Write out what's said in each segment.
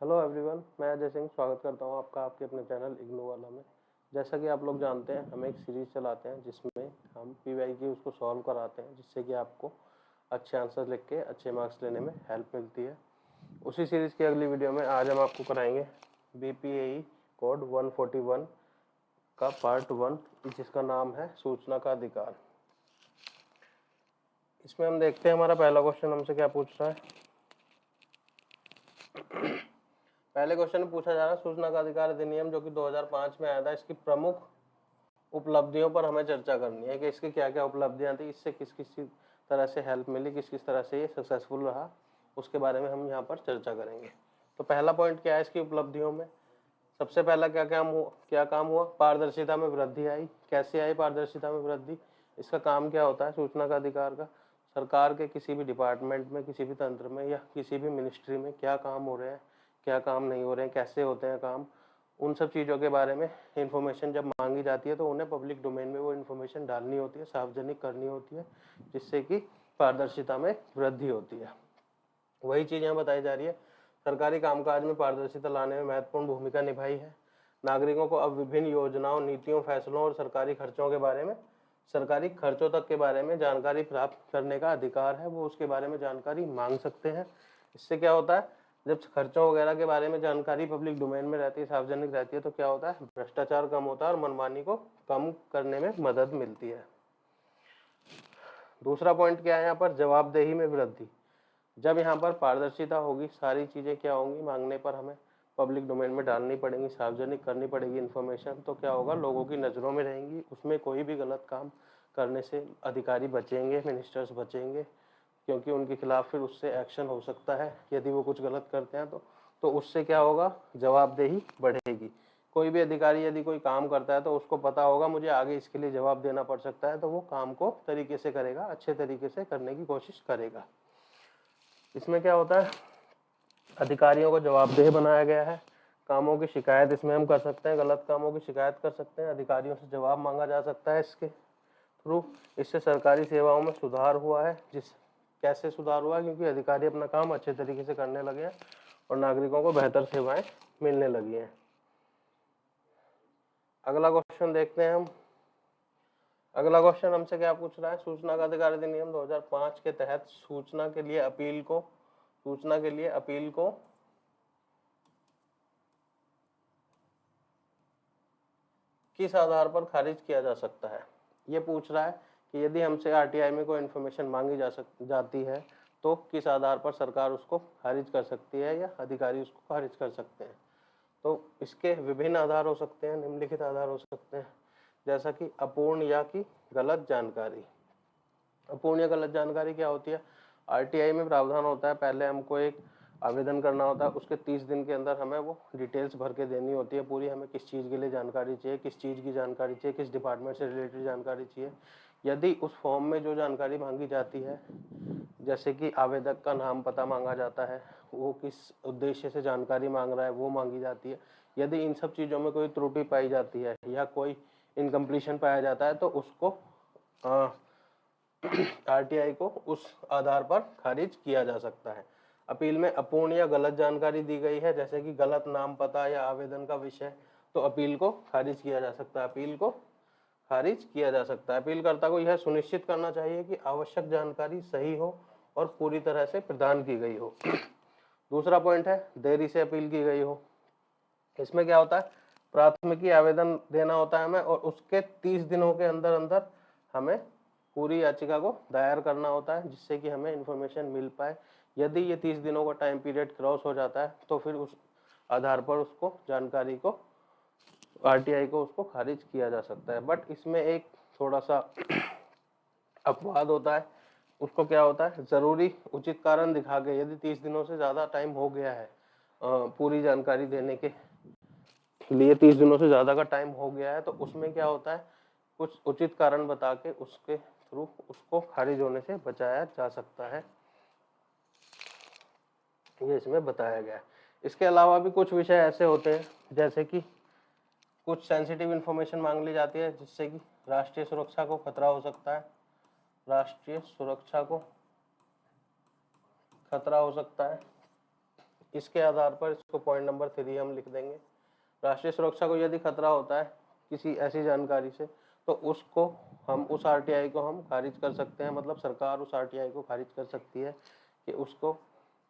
Hello everyone, मैं अजय सिंह स्वागत करता हूं आपका आपके अपने चैनल इग्नू वाला में। जैसा कि आप लोग जानते हैं, हम एक सीरीज़ चलाते हैं जिसमें हम पीवाईक्यू उसको सॉल्व कराते हैं, जिससे कि आपको अच्छे आंसर लिख के अच्छे मार्क्स लेने में हेल्प मिलती है। उसी सीरीज़ की अगली वीडियो में आज हम आपको कराएंगे BPAE कोड 141 का पार्ट 1, जिसका नाम है सूचना का अधिकार। इसमें हम देखते हैं हमारा पहला क्वेश्चन हमसे क्या पूछ रहा है। पहले क्वेश्चन में पूछा जा रहा है सूचना का अधिकार अधिनियम जो कि 2005 में आया था, इसकी प्रमुख उपलब्धियों पर हमें चर्चा करनी है कि इसकी क्या क्या उपलब्धियां थी, इससे किस किस तरह से हेल्प मिली, किस किस तरह से ये सक्सेसफुल रहा, उसके बारे में हम यहाँ पर चर्चा करेंगे। तो पहला पॉइंट क्या है इसकी उपलब्धियों में। सबसे पहला क्या काम हुआ, पारदर्शिता में वृद्धि आई। कैसे आई पारदर्शिता में वृद्धि? इसका काम क्या होता है सूचना का अधिकार का? सरकार के किसी भी डिपार्टमेंट में, किसी भी तंत्र में या किसी भी मिनिस्ट्री में क्या काम हो रहे हैं, क्या काम नहीं हो रहे हैं, कैसे होते हैं काम, उन सब चीज़ों के बारे में इंफॉर्मेशन जब मांगी जाती है तो उन्हें पब्लिक डोमेन में वो इन्फॉर्मेशन डालनी होती है, सार्वजनिक करनी होती है, जिससे कि पारदर्शिता में वृद्धि होती है। वही चीज़ यहाँ बताई जा रही है। सरकारी कामकाज में पारदर्शिता लाने में महत्वपूर्ण भूमिका निभाई है। नागरिकों को अब विभिन्न योजनाओं, नीतियों, फैसलों और सरकारी खर्चों तक के बारे में जानकारी प्राप्त करने का अधिकार है। वो उसके बारे में जानकारी मांग सकते हैं। इससे क्या होता है, जब खर्चों वगैरह के बारे में जानकारी पब्लिक डोमेन में रहती है, सार्वजनिक रहती है, तो क्या होता है, भ्रष्टाचार कम होता है और मनमानी को कम करने में मदद मिलती है। दूसरा पॉइंट क्या है यहाँ पर, जवाबदेही में वृद्धि। जब यहाँ पर पारदर्शिता होगी, सारी चीज़ें क्या होंगी, मांगने पर हमें पब्लिक डोमेन में डालनी पड़ेंगी, सार्वजनिक करनी पड़ेगी इन्फॉर्मेशन, तो क्या होगा, लोगों की नज़रों में रहेंगी। उसमें कोई भी गलत काम करने से अधिकारी बचेंगे, मिनिस्टर्स बचेंगे, क्योंकि उनके खिलाफ फिर उससे एक्शन हो सकता है यदि वो कुछ गलत करते हैं तो उससे क्या होगा, जवाबदेही बढ़ेगी। कोई भी अधिकारी यदि कोई काम करता है तो उसको पता होगा मुझे आगे इसके लिए जवाब देना पड़ सकता है, तो वो काम को तरीके से करेगा, अच्छे तरीके से करने की कोशिश करेगा। इसमें क्या होता है, अधिकारियों को जवाबदेह बनाया गया है। कामों की शिकायत इसमें हम कर सकते हैं, गलत कामों की शिकायत कर सकते हैं, अधिकारियों से जवाब मांगा जा सकता है इसके थ्रू। इससे सरकारी सेवाओं में सुधार हुआ है। कैसे सुधार हुआ है, क्योंकि अधिकारी अपना काम अच्छे तरीके से करने लगे हैं और नागरिकों को बेहतर सेवाएं मिलने लगी हैं। अगला क्वेश्चन देखते हैं हम। अगला क्वेश्चन हमसे क्या पूछ रहा है, सूचना का अधिकार अधिनियम 2005 के तहत सूचना के लिए अपील को किस आधार पर खारिज किया जा सकता है। ये पूछ रहा है कि यदि हमसे आरटीआई में कोई इन्फॉर्मेशन मांगी जाती है तो किस आधार पर सरकार उसको खारिज कर सकती है या अधिकारी उसको खारिज कर सकते हैं। तो इसके विभिन्न आधार हो सकते हैं, निम्नलिखित आधार हो सकते हैं, जैसा कि अपूर्ण या कि गलत जानकारी। अपूर्ण या गलत जानकारी क्या होती है, आरटीआई में प्रावधान होता है, पहले हमको एक आवेदन करना होता है, उसके 30 दिन के अंदर हमें वो डिटेल्स भर के देनी होती है पूरी, हमें किस चीज़ के लिए जानकारी चाहिए, किस चीज़ की जानकारी चाहिए, किस डिपार्टमेंट से रिलेटेड जानकारी चाहिए। यदि उस फॉर्म में जो जानकारी मांगी जाती है, जैसे कि आवेदक का नाम पता मांगा जाता है, वो किस उद्देश्य से जानकारी मांग रहा है वो मांगी जाती है। यदि इन सब चीज़ों में कोई त्रुटि पाई जाती है या कोई इनकम्प्लीशन पाया जाता है तो उसको आरटीआई को उस आधार पर खारिज किया जा सकता है। अपील में अपूर्ण या गलत जानकारी दी गई है, जैसे कि गलत नाम पता या आवेदन का विषय, तो अपील को खारिज किया जा सकता है। अपीलकर्ता को यह सुनिश्चित करना चाहिए कि आवश्यक जानकारी सही हो और पूरी तरह से प्रदान की गई हो। दूसरा पॉइंट है, देरी से अपील की गई हो। इसमें क्या होता है, प्राथमिकी आवेदन देना होता है हमें और उसके 30 दिनों के अंदर अंदर हमें पूरी याचिका को दायर करना होता है, जिससे कि हमें इन्फॉर्मेशन मिल पाए। यदि ये 30 दिनों का टाइम पीरियड क्रॉस हो जाता है तो फिर उस आधार पर उसको जानकारी को आरटीआई को उसको खारिज किया जा सकता है। बट इसमें एक थोड़ा सा अपवाद होता है, उसको क्या होता है, जरूरी उचित कारण दिखा के, यदि 30 दिनों से ज़्यादा टाइम हो गया है पूरी जानकारी देने के लिए, 30 दिनों से ज़्यादा का टाइम हो गया है, तो उसमें क्या होता है, कुछ उचित कारण बता के उसके थ्रू उसको खारिज होने से बचाया जा सकता है, ये इसमें बताया गया है। इसके अलावा भी कुछ विषय ऐसे होते हैं, जैसे कि कुछ सेंसिटिव इंफॉर्मेशन मांग ली जाती है जिससे कि राष्ट्रीय सुरक्षा को खतरा हो सकता है, इसके आधार पर इसको पॉइंट नंबर 3 हम लिख देंगे। राष्ट्रीय सुरक्षा को यदि खतरा होता है किसी ऐसी जानकारी से, तो उसको हम उस आरटीआई को हम खारिज कर सकते हैं, मतलब सरकार उस आरटीआई को खारिज कर सकती है कि उसको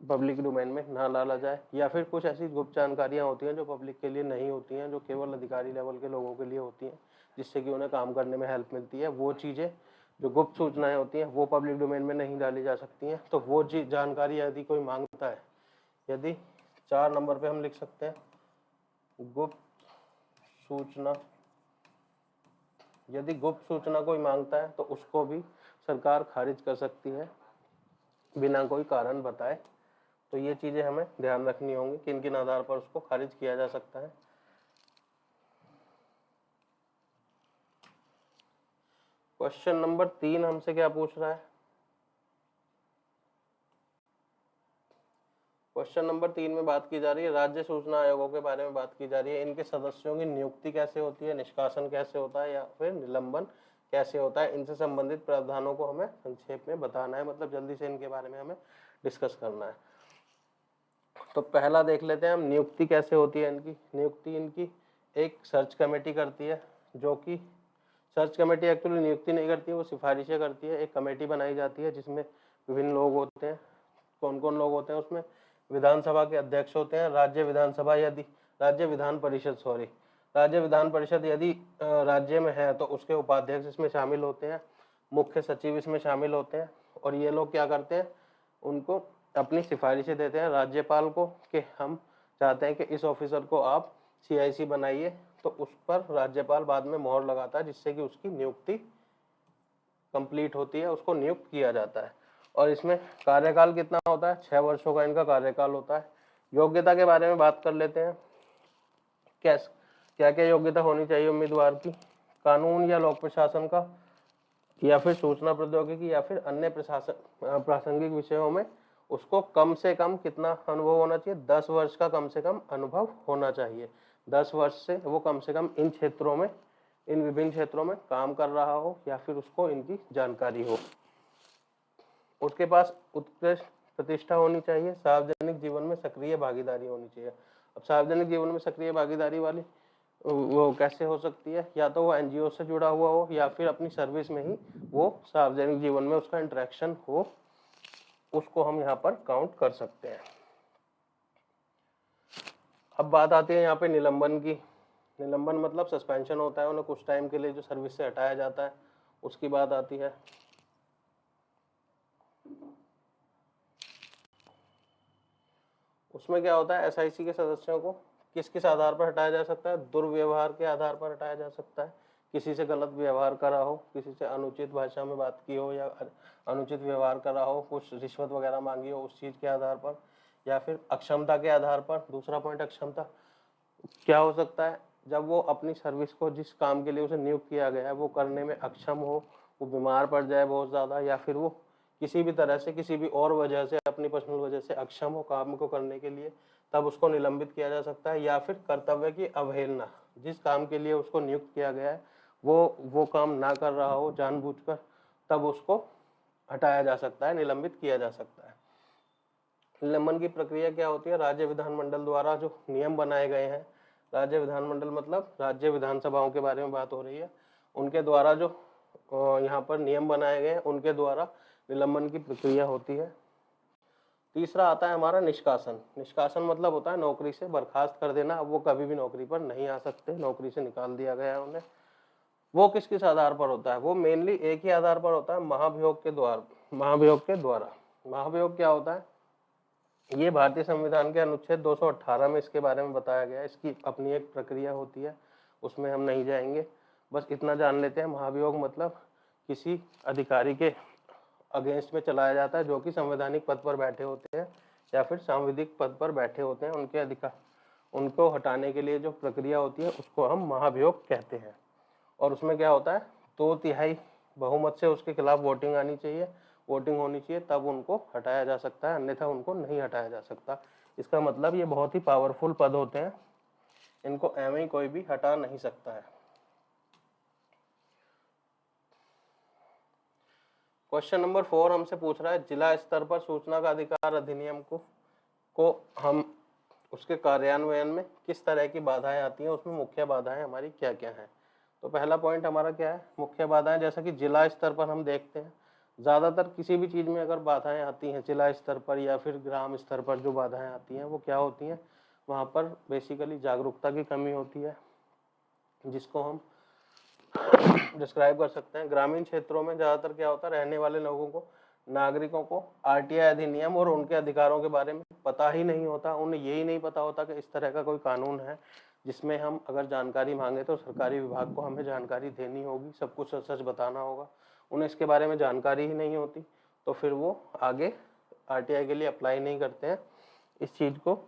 पब्लिक डोमेन में ना डाला जाए। या फिर कुछ ऐसी गुप्त जानकारियां होती हैं जो पब्लिक के लिए नहीं होती हैं, जो केवल अधिकारी लेवल के लोगों के लिए होती हैं, जिससे कि उन्हें काम करने में हेल्प मिलती है, वो चीज़ें जो गुप्त सूचनाएं होती हैं वो पब्लिक डोमेन में नहीं डाली जा सकती हैं। तो वो जानकारी यदि कोई मांगता है, यदि 4 नंबर पे हम लिख सकते हैं गुप्त सूचना, यदि गुप्त सूचना कोई मांगता है तो उसको भी सरकार खारिज कर सकती है बिना कोई कारण बताए। तो ये चीजें हमें ध्यान रखनी होंगी किन किन आधार पर उसको खारिज किया जा सकता है। क्वेश्चन नंबर 3 हमसे क्या पूछ रहा है? क्वेश्चन नंबर 3 में बात की जा रही है राज्य सूचना आयोगों के बारे में बात की जा रही है। इनके सदस्यों की नियुक्ति कैसे होती है, निष्कासन कैसे होता है या फिर निलंबन कैसे होता है, इनसे संबंधित प्रावधानों को हमें संक्षेप में बताना है, मतलब जल्दी से इनके बारे में हमें डिस्कस करना है। तो पहला देख लेते हैं हम, नियुक्ति कैसे होती है इनकी। नियुक्ति इनकी एक सर्च कमेटी करती है, जो कि सर्च कमेटी एक्चुअली नियुक्ति नहीं करती है, वो सिफारिशें करती है। एक कमेटी बनाई जाती है जिसमें विभिन्न लोग होते हैं। कौन कौन लोग होते हैं उसमें? विधानसभा के अध्यक्ष होते हैं, राज्य विधानसभा यदि राज्य विधान परिषद सॉरी राज्य विधान परिषद यदि राज्य में है तो उसके उपाध्यक्ष इसमें शामिल होते हैं, मुख्य सचिव इसमें शामिल होते हैं। और ये लोग क्या करते हैं, उनको अपनी सिफारिशें देते हैं राज्यपाल को कि हम चाहते हैं कि इस ऑफिसर को आप CIC बनाइए। तो उस पर राज्यपाल बाद में मोहर लगाता है, जिससे कि उसकी नियुक्ति कंप्लीट होती है, उसको नियुक्त किया जाता है। और इसमें कार्यकाल कितना होता है? 6 वर्षों का इनका कार्यकाल होता है। योग्यता के बारे में बात कर लेते हैं। क्या क्या योग्यता होनी चाहिए उम्मीदवार की? कानून या लोक प्रशासन का, या फिर सूचना प्रौद्योगिकी, या फिर अन्य प्रासंगिक विषयों में उसको कम से कम कितना अनुभव होना चाहिए? 10 वर्ष का कम से कम अनुभव होना चाहिए। 10 वर्ष से वो कम से कम इन क्षेत्रों में, इन विभिन्न क्षेत्रों में काम कर रहा हो या फिर उसको इनकी जानकारी हो। उसके पास उत्कृष्ट प्रतिष्ठा होनी चाहिए। सार्वजनिक जीवन में सक्रिय भागीदारी होनी चाहिए। अब सार्वजनिक जीवन में सक्रिय भागीदारी वाली वो कैसे हो सकती है? या तो वो NGO से जुड़ा हुआ हो या फिर अपनी सर्विस में ही वो सार्वजनिक जीवन में उसका इंटरेक्शन हो, उसको हम यहाँ पर काउंट कर सकते हैं। अब बात आती है यहाँ पे निलंबन की। निलंबन मतलब सस्पेंशन होता है, उन्हें कुछ टाइम के लिए जो सर्विस से हटाया जाता है, उसकी बात आती है। उसमें क्या होता है, SIC के सदस्यों को किस किस आधार पर हटाया जा सकता है? दुर्व्यवहार के आधार पर हटाया जा सकता है, किसी से गलत व्यवहार करा हो, किसी से अनुचित भाषा में बात की हो या अनुचित व्यवहार करा हो, कुछ रिश्वत वगैरह मांगी हो उस चीज के आधार पर, या फिर अक्षमता के आधार पर। दूसरा पॉइंट अक्षमता क्या हो सकता है? जब वो अपनी सर्विस को, जिस काम के लिए उसे नियुक्त किया गया है, वो करने में अक्षम हो, वो बीमार पड़ जाए बहुत ज़्यादा, या फिर वो किसी भी तरह से, किसी भी और वजह से, अपनी पर्सनल वजह से अक्षम हो काम को करने के लिए, तब उसको निलंबित किया जा सकता है। या फिर कर्तव्य की अवहेलना, जिस काम के लिए उसको नियुक्त किया गया है वो काम ना कर रहा हो जानबूझकर, तब उसको हटाया जा सकता है, निलंबित किया जा सकता है। निलंबन की प्रक्रिया क्या होती है? राज्य विधानमंडल द्वारा जो नियम बनाए गए हैं, राज्य विधानमंडल मतलब राज्य विधानसभाओं के बारे में बात हो रही है, उनके द्वारा जो यहाँ पर नियम बनाए गए हैं, उनके द्वारा निलंबन की प्रक्रिया होती है। तीसरा आता है हमारा निष्कासन। निष्कासन मतलब होता है नौकरी से बर्खास्त कर देना। अब वो कभी भी नौकरी पर नहीं आ सकते, नौकरी से निकाल दिया गया है उन्हें। वो किस किस आधार पर होता है? वो मेनली एक ही आधार पर होता है, महाभियोग के द्वारा। महाभियोग के द्वारा। महाभियोग क्या होता है? ये भारतीय संविधान के अनुच्छेद 218 में इसके बारे में बताया गया है। इसकी अपनी एक प्रक्रिया होती है, उसमें हम नहीं जाएंगे, बस इतना जान लेते हैं। महाभियोग मतलब किसी अधिकारी के अगेंस्ट में चलाया जाता है जो कि संवैधानिक पद पर बैठे होते हैं या फिर सांविधिक पद पर बैठे होते हैं। उनके अधिकार, उनको हटाने के लिए जो प्रक्रिया होती है उसको हम महाभियोग कहते हैं। और उसमें क्या होता है, 2/3 बहुमत से उसके खिलाफ वोटिंग आनी चाहिए, वोटिंग होनी चाहिए, तब उनको हटाया जा सकता है, अन्यथा उनको नहीं हटाया जा सकता। इसका मतलब ये बहुत ही पावरफुल पद होते हैं, इनको एवं कोई भी हटा नहीं सकता है। क्वेश्चन नंबर 4 हमसे पूछ रहा है जिला स्तर पर सूचना का अधिकार अधिनियम को को हम उसके कार्यान्वयन में किस तरह की बाधाएं आती हैं, उसमें मुख्य बाधाएं हमारी क्या क्या हैं। तो पहला पॉइंट हमारा क्या है, मुख्य बाधाएं। जैसा कि जिला स्तर पर हम देखते हैं, ज़्यादातर किसी भी चीज़ में अगर बाधाएं आती हैं जिला स्तर पर या फिर ग्राम स्तर पर, जो बाधाएं आती हैं वो क्या होती हैं, वहाँ पर बेसिकली जागरूकता की कमी होती है, जिसको हम डिस्क्राइब कर सकते हैं। ग्रामीण क्षेत्रों में ज़्यादातर क्या होता है, रहने वाले लोगों को, नागरिकों को आरटीआई अधिनियम और उनके अधिकारों के बारे में पता ही नहीं होता। उन्हें यही नहीं पता होता कि इस तरह का कोई कानून है जिसमें हम अगर जानकारी मांगे तो सरकारी विभाग को हमें जानकारी देनी होगी, सब कुछ सच सच बताना होगा। उन्हें इसके बारे में जानकारी ही नहीं होती, तो फिर वो आगे आरटीआई के लिए अप्लाई नहीं करते हैं। इस चीज़ को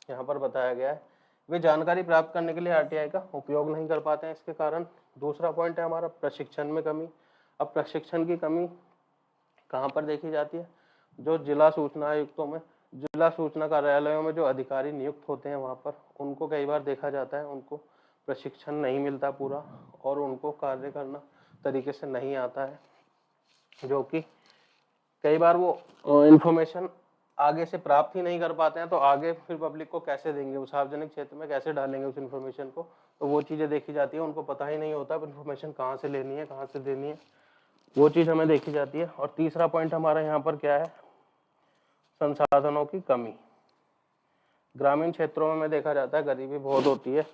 यहाँ पर बताया गया है। वे जानकारी प्राप्त करने के लिए आरटीआई का उपयोग नहीं कर पाते हैं इसके कारण। दूसरा पॉइंट है हमारा प्रशिक्षण में कमी। अब प्रशिक्षण की कमी कहाँ पर देखी जाती है, जो जिला सूचना आयुक्तों में, जिला सूचना कार्यालयों में जो अधिकारी नियुक्त होते हैं वहाँ पर उनको कई बार देखा जाता है उनको प्रशिक्षण नहीं मिलता पूरा, और उनको कार्य करना तरीके से नहीं आता है, जो कि कई बार वो इंफॉर्मेशन आगे से प्राप्त ही नहीं कर पाते हैं। तो आगे फिर पब्लिक को कैसे देंगे, वो सार्वजनिक क्षेत्र में कैसे डालेंगे उस इन्फॉर्मेशन को, तो वो चीज़ें देखी जाती है। उनको पता ही नहीं होता इन्फॉर्मेशन कहाँ से लेनी है, कहाँ से देनी है, वो चीज़ हमें देखी जाती है। और तीसरा पॉइंट हमारा यहाँ पर क्या है, संसाधनों की कमी। ग्रामीण क्षेत्रों में देखा जाता है गरीबी बहुत होती है,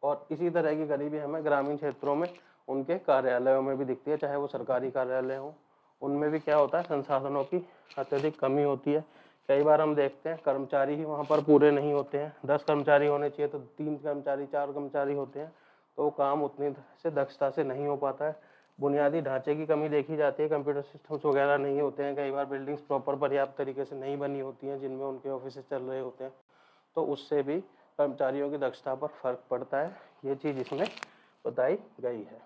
और इसी तरह की गरीबी हमें ग्रामीण क्षेत्रों में उनके कार्यालयों में भी दिखती है, चाहे वो सरकारी कार्यालय हो, उनमें भी क्या होता है, संसाधनों की अत्यधिक कमी होती है। कई बार हम देखते हैं कर्मचारी ही वहाँ पर पूरे नहीं होते हैं। 10 कर्मचारी होने चाहिए तो 3 कर्मचारी 4 कर्मचारी होते हैं, तो वो काम उतनी से दक्षता से नहीं हो पाता है। बुनियादी ढांचे की कमी देखी जाती है, कंप्यूटर सिस्टम्स वगैरह नहीं होते हैं। कई बार बिल्डिंग्स प्रॉपर पर्याप्त तरीके से नहीं बनी होती हैं जिनमें उनके ऑफिस चल रहे होते हैं, तो उससे भी कर्मचारियों की दक्षता पर फर्क पड़ता है। ये चीज़ इसमें बताई गई है।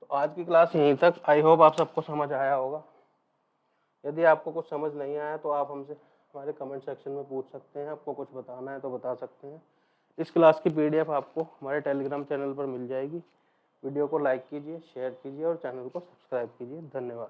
तो आज की क्लास यहीं तक। आई होप आप सबको समझ आया होगा। यदि आपको कुछ समझ नहीं आया तो आप हमसे हमारे कमेंट सेक्शन में पूछ सकते हैं। आपको कुछ बताना है तो बता सकते हैं। इस क्लास की पीडीएफ आपको हमारे टेलीग्राम चैनल पर मिल जाएगी। वीडियो को लाइक कीजिए, शेयर कीजिए और चैनल को सब्सक्राइब कीजिए। धन्यवाद।